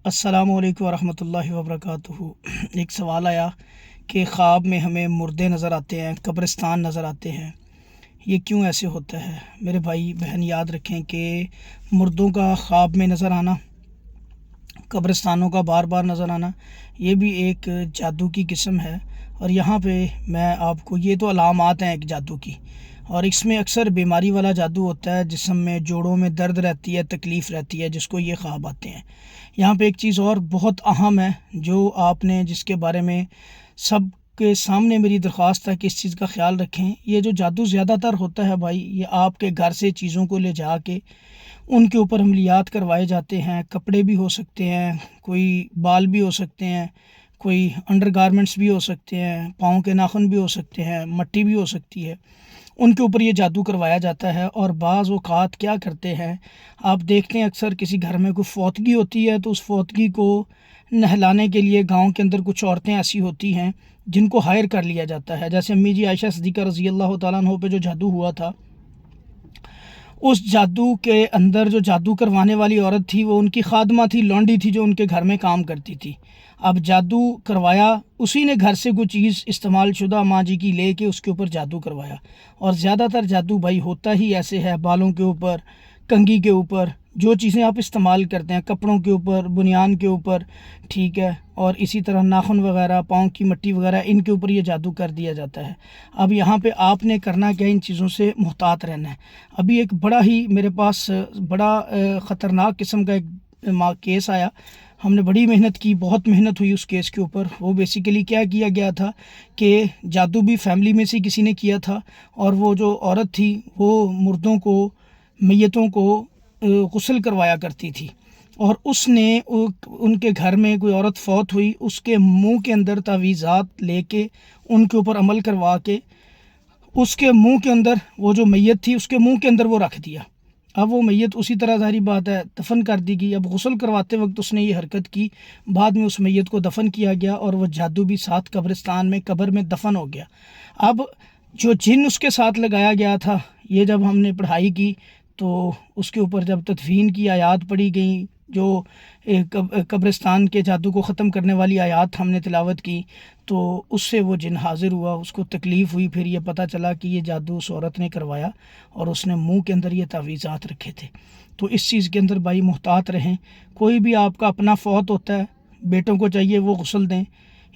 السلام علیکم ورحمۃ اللہ وبرکاتہ۔ ایک سوال آیا کہ خواب میں ہمیں مردے نظر آتے ہیں، قبرستان نظر آتے ہیں، یہ کیوں ایسے ہوتا ہے؟ میرے بھائی بہن یاد رکھیں کہ مردوں کا خواب میں نظر آنا، قبرستانوں کا بار بار نظر آنا، یہ بھی ایک جادو کی قسم ہے۔ اور یہاں پہ میں آپ کو، یہ تو علامات ہیں ایک جادو کی، اور اس میں اکثر بیماری والا جادو ہوتا ہے، جسم میں جوڑوں میں درد رہتی ہے، تکلیف رہتی ہے، جس کو یہ خواب آتے ہیں۔ یہاں پہ ایک چیز اور بہت اہم ہے جو آپ نے، جس کے بارے میں سب کے سامنے میری درخواست ہے کہ اس چیز کا خیال رکھیں۔ یہ جو جادو زیادہ تر ہوتا ہے بھائی، یہ آپ کے گھر سے چیزوں کو لے جا کے ان کے اوپر عملیات کروائے جاتے ہیں۔ کپڑے بھی ہو سکتے ہیں، کوئی بال بھی ہو سکتے ہیں، کوئی انڈر گارمنٹس بھی ہو سکتے ہیں، پاؤں کے ناخن بھی ہو سکتے ہیں، مٹی بھی ہو سکتی ہے، ان کے اوپر یہ جادو کروایا جاتا ہے۔ اور بعض اوقات کیا کرتے ہیں، آپ دیکھتے ہیں اکثر کسی گھر میں کوئی فوتگی ہوتی ہے تو اس فوتگی کو نہلانے کے لیے گاؤں کے اندر کچھ عورتیں ایسی ہوتی ہیں جن کو ہائر کر لیا جاتا ہے۔ جیسے امی جی عائشہ صدیقہ رضی اللہ تعالیٰ عنہ پہ جو جادو ہوا تھا، اس جادو کے اندر جو جادو کروانے والی عورت تھی وہ ان کی خادمہ تھی، لونڈی تھی جو ان کے گھر میں کام کرتی تھی۔ اب جادو کروایا اسی نے، گھر سے کوئی چیز استعمال شدہ ماں جی کی لے کے اس کے اوپر جادو کروایا۔ اور زیادہ تر جادو بھائی ہوتا ہی ایسے ہے، بالوں کے اوپر، کنگھی کے اوپر، جو چیزیں آپ استعمال کرتے ہیں، کپڑوں کے اوپر، بنیان کے اوپر، ٹھیک ہے، اور اسی طرح ناخن وغیرہ، پاؤں کی مٹی وغیرہ، ان کے اوپر یہ جادو کر دیا جاتا ہے۔ اب یہاں پہ آپ نے کرنا کیا، ان چیزوں سے محتاط رہنا ہے۔ ابھی ایک بڑا ہی میرے پاس بڑا خطرناک قسم کا ایک کیس آیا، ہم نے بڑی محنت کی، بہت محنت ہوئی اس کیس کے اوپر۔ وہ بیسیکلی کیا کیا گیا تھا کہ جادو بھی فیملی میں سے کسی نے کیا تھا، اور وہ جو عورت تھی وہ مردوں کو، میتوں کو غسل کروایا کرتی تھی، اور اس نے ان کے گھر میں کوئی عورت فوت ہوئی، اس کے منہ کے اندر تعویذات لے کے ان کے اوپر عمل کروا کے اس کے منہ کے اندر، وہ جو میت تھی اس کے منہ کے اندر وہ رکھ دیا۔ اب وہ میت اسی طرح ظاہری بات ہے دفن کر دی گئی۔ اب غسل کرواتے وقت اس نے یہ حرکت کی، بعد میں اس میت کو دفن کیا گیا، اور وہ جادو بھی ساتھ قبرستان میں، قبر میں دفن ہو گیا۔ اب جو جن اس کے ساتھ لگایا گیا تھا، یہ جب ہم نے پڑھائی کی تو اس کے اوپر جب تدفین کی آیات پڑھی گئیں، جو قبرستان کے جادو کو ختم کرنے والی آیات ہم نے تلاوت کی، تو اس سے وہ جن حاضر ہوا، اس کو تکلیف ہوئی، پھر یہ پتہ چلا کہ یہ جادو اس عورت نے کروایا اور اس نے منہ کے اندر یہ تعویذات رکھے تھے۔ تو اس چیز کے اندر بھائی محتاط رہیں۔ کوئی بھی آپ کا اپنا فوت ہوتا ہے، بیٹوں کو چاہیے وہ غسل دیں،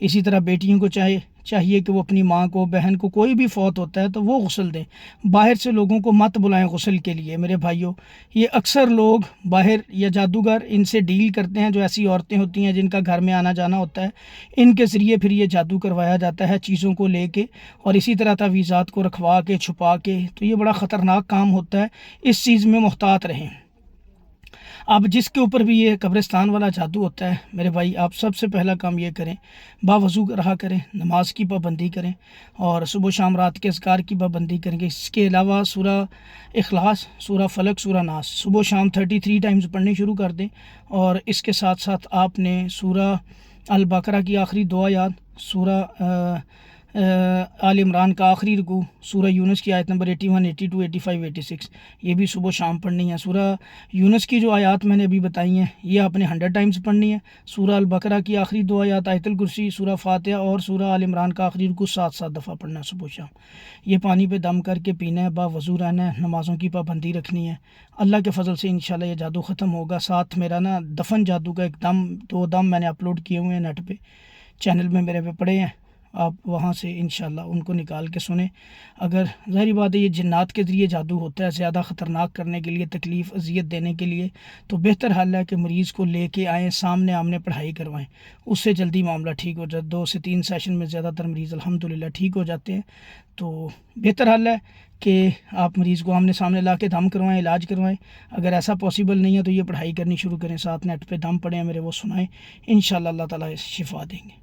اسی طرح بیٹیوں کو چاہیے کہ وہ اپنی ماں کو، بہن کو، کوئی بھی فوت ہوتا ہے تو وہ غسل دیں۔ باہر سے لوگوں کو مت بلائیں غسل کے لیے میرے بھائیوں۔ یہ اکثر لوگ باہر یا جادوگر ان سے ڈیل کرتے ہیں، جو ایسی عورتیں ہوتی ہیں جن کا گھر میں آنا جانا ہوتا ہے، ان کے ذریعے پھر یہ جادو کروایا جاتا ہے چیزوں کو لے کے، اور اسی طرح تعویذات کو رکھوا کے، چھپا کے۔ تو یہ بڑا خطرناک کام ہوتا ہے، اس چیز میں محتاط رہیں۔ اب جس کے اوپر بھی یہ قبرستان والا جادو ہوتا ہے میرے بھائی، آپ سب سے پہلا کام یہ کریں، باوضو رہا کریں، نماز کی پابندی کریں، اور صبح و شام رات کے اذکار کی پابندی کریں گے۔ اس کے علاوہ سورہ اخلاص، سورہ فلق، سورہ ناس صبح و شام 33 ٹائمز پڑھنی شروع کر دیں۔ اور اس کے ساتھ ساتھ آپ نے سورہ البقرہ کی آخری 2 آیات، سورہ آل عمران کا آخری رکوع، سورہ یونس کی آیت نمبر 81، 82، 85، 86، یہ بھی صبح و شام پڑھنی ہے۔ سورہ یونس کی جو آیات میں نے ابھی بتائی ہیں یہ آپ نے 100 ٹائمز پڑھنی ہے۔ سورہ البقرہ کی آخری 2 آیات، آیت الکرسی، سورہ فاتحہ اور سورہ آل عمران کا آخری رکوع 7 دفعہ پڑھنا ہے صبح و شام۔ یہ پانی پہ دم کر کے پینا ہے، باوضو رہنا ہے، نمازوں کی پابندی رکھنی ہے۔ اللہ کے فضل سے انشاءاللہ یہ جادو ختم ہوگا۔ ساتھ میرا دفن جادو کا ایک 2 دم میں نے اپلوڈ کیے ہوئے ہیں نیٹ پہ، چینل میں میرے پہ پڑے ہیں، آپ وہاں سے انشاءاللہ ان کو نکال کے سنیں۔ اگر ظاہری بات ہے یہ جنات کے ذریعے جادو ہوتا ہے، زیادہ خطرناک کرنے کے لیے، تکلیف اذیت دینے کے لیے، تو بہتر حل ہے کہ مریض کو لے کے آئیں، سامنے آمنے پڑھائی کروائیں، اس سے جلدی معاملہ ٹھیک ہو جائے۔ 2 سے 3 سیشن میں زیادہ تر مریض الحمدللہ ٹھیک ہو جاتے ہیں۔ تو بہتر حل ہے کہ آپ مریض کو آمنے سامنے لا کے دم کروائیں، علاج کروائیں۔ اگر ایسا پاسبل نہیں ہے تو یہ پڑھائی کرنی شروع کریں، ساتھ نیٹ پہ دم پڑھیں، میرے وہ سنائیں، انشاءاللہ اللہ تعالیٰ شفا دیں گے۔